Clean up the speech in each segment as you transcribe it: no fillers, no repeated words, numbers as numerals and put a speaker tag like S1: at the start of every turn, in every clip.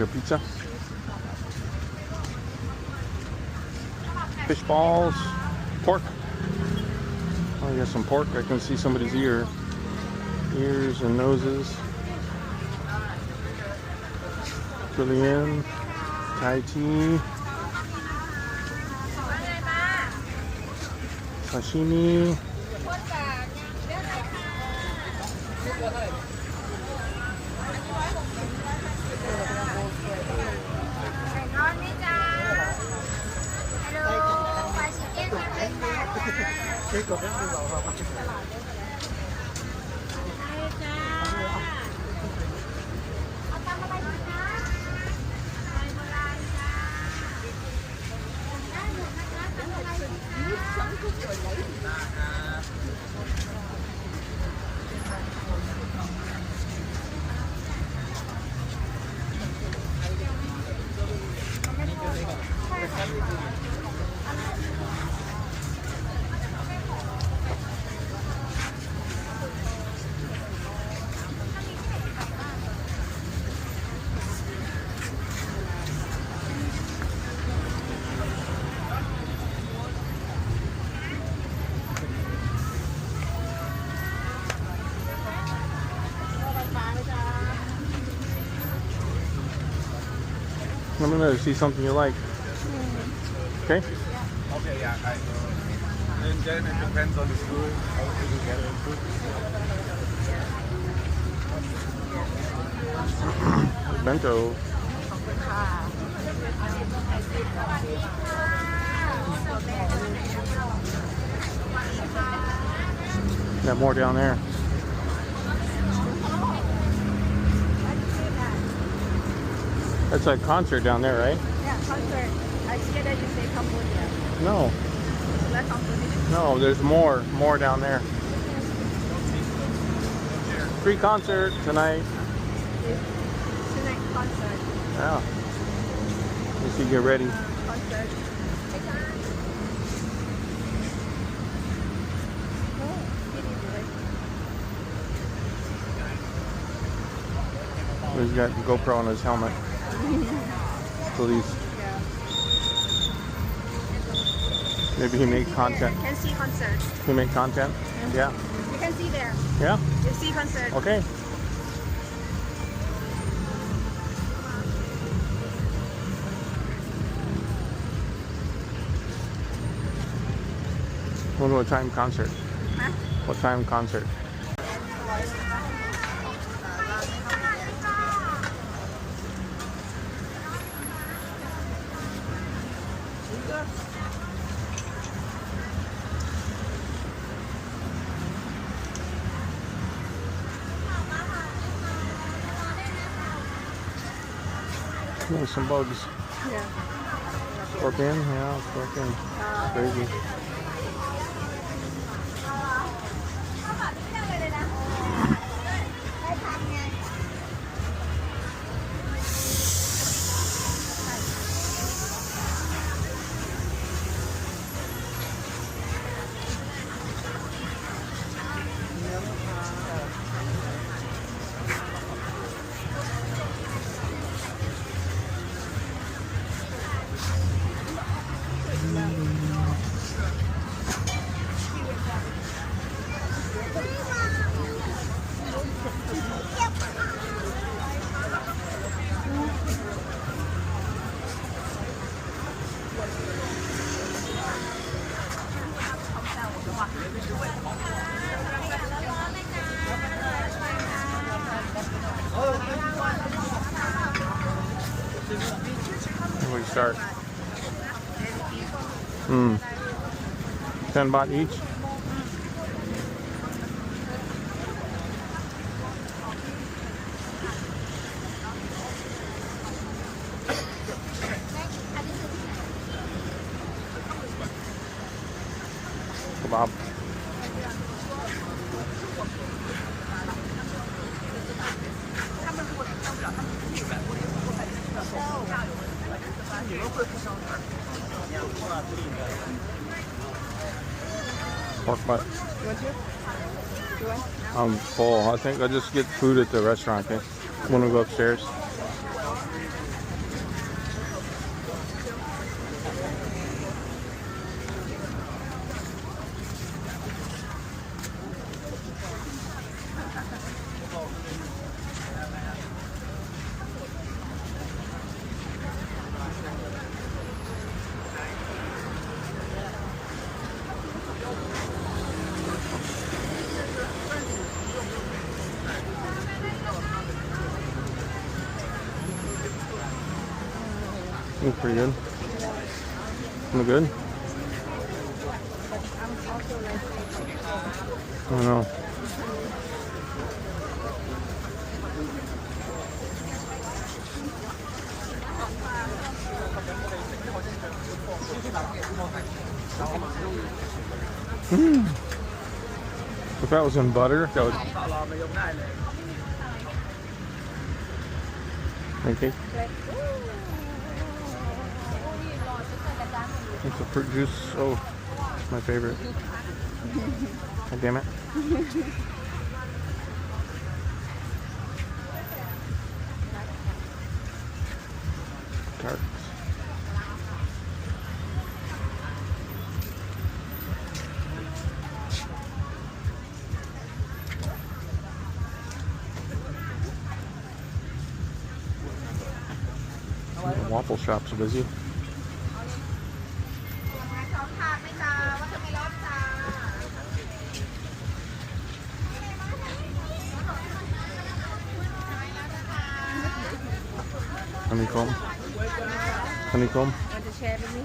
S1: Like a pizza. Fish balls. Pork. Oh, you got some pork. I can see somebody's ears and noses. Julienne. Thai tea. Sashimi. Let me know if you see something you like. Okay?
S2: Okay, yeah. And then it depends on the school. How you get it.
S1: Bento. Got more down there. That's a concert down there, right?
S3: Yeah, concert. I see that you say Cambodia.
S1: No.
S3: That's Cambodia.
S1: No, there's more down there. Free concert tonight.
S3: Tonight concert.
S1: Yeah. Let's see, get ready.
S3: Concert.
S1: He's got GoPro on his helmet. Police.
S3: Yeah.
S1: Maybe he made content.
S3: You can see concert.
S1: He made content? Yeah.
S3: You can see there.
S1: Yeah?
S3: You see concert.
S1: Okay. What time concert?
S3: Huh?
S1: What time concert? Oh, some bugs.
S3: Yeah.
S1: Scorpion? Yeah, scorpion. Crazy. Where we start? 10 baht each. Kebab. Pork butt. I'm full. I think I'll just get food at the restaurant, okay? When we go upstairs. Looks pretty good. Look good? I don't know. If that was in butter, that would. Okay. It's a fruit juice. Oh, my favorite. God damn it. Tarts. The waffle shop's busy. Honeycomb. Honeycomb.
S3: Want to share with me?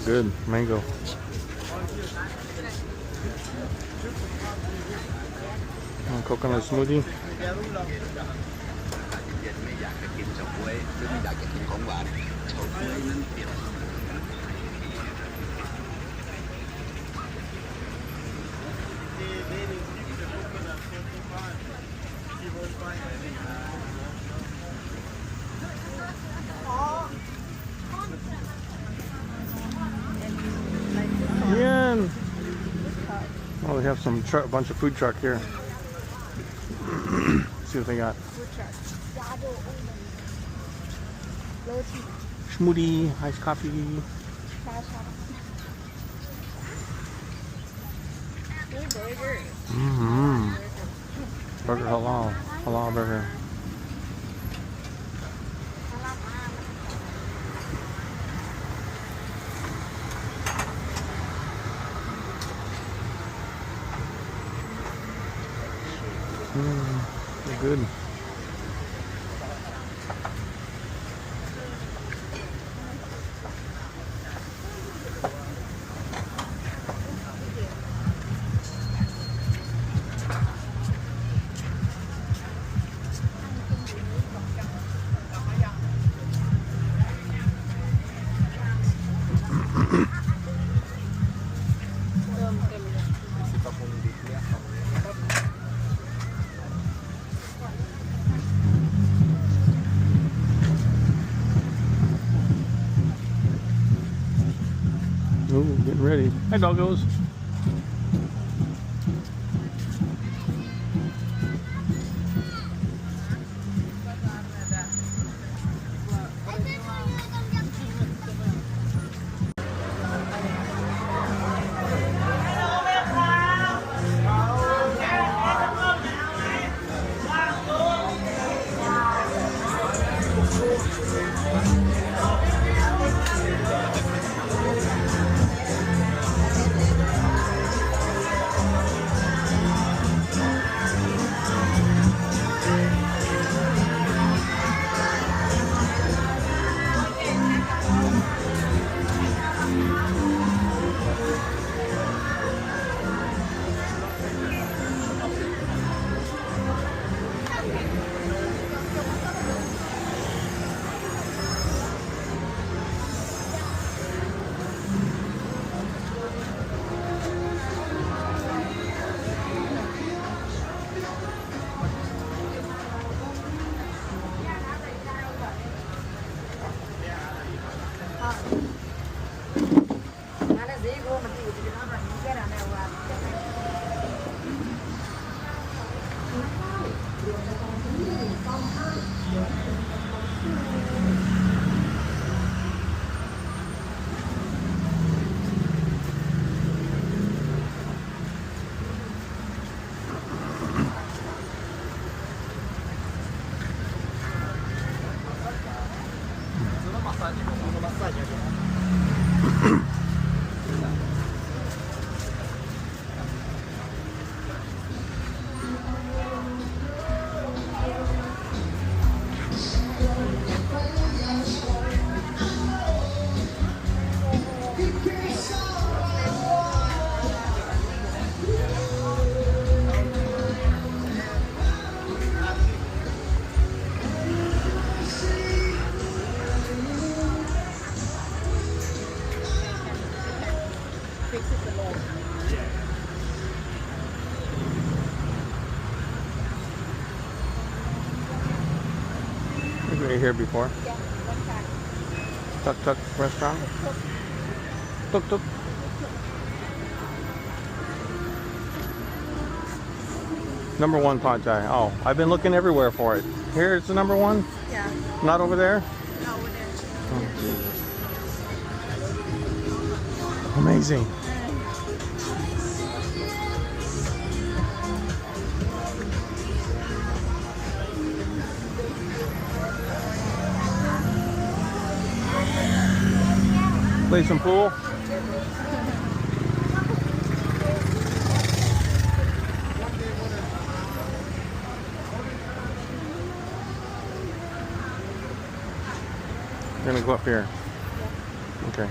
S1: Good. Mango. Coconut smoothie. Yeah. Oh, they have some a bunch of food truck here. See what they got. Smoothie, iced coffee. Burger halal. Halal burger. They're good. Ooh, getting ready. Hi, doggos.
S3: fix it alone.
S1: We were here before.
S3: Yeah, one time.
S1: Tuk Tuk restaurant. Tuk Tuk. Number one pad thai. Oh, I've been looking everywhere for it. Here it's the number one?
S3: Yeah,
S1: Not over there?
S3: no, over there.
S1: Oh, Jesus. Amazing. Play some pool. We're gonna go up here. Okay.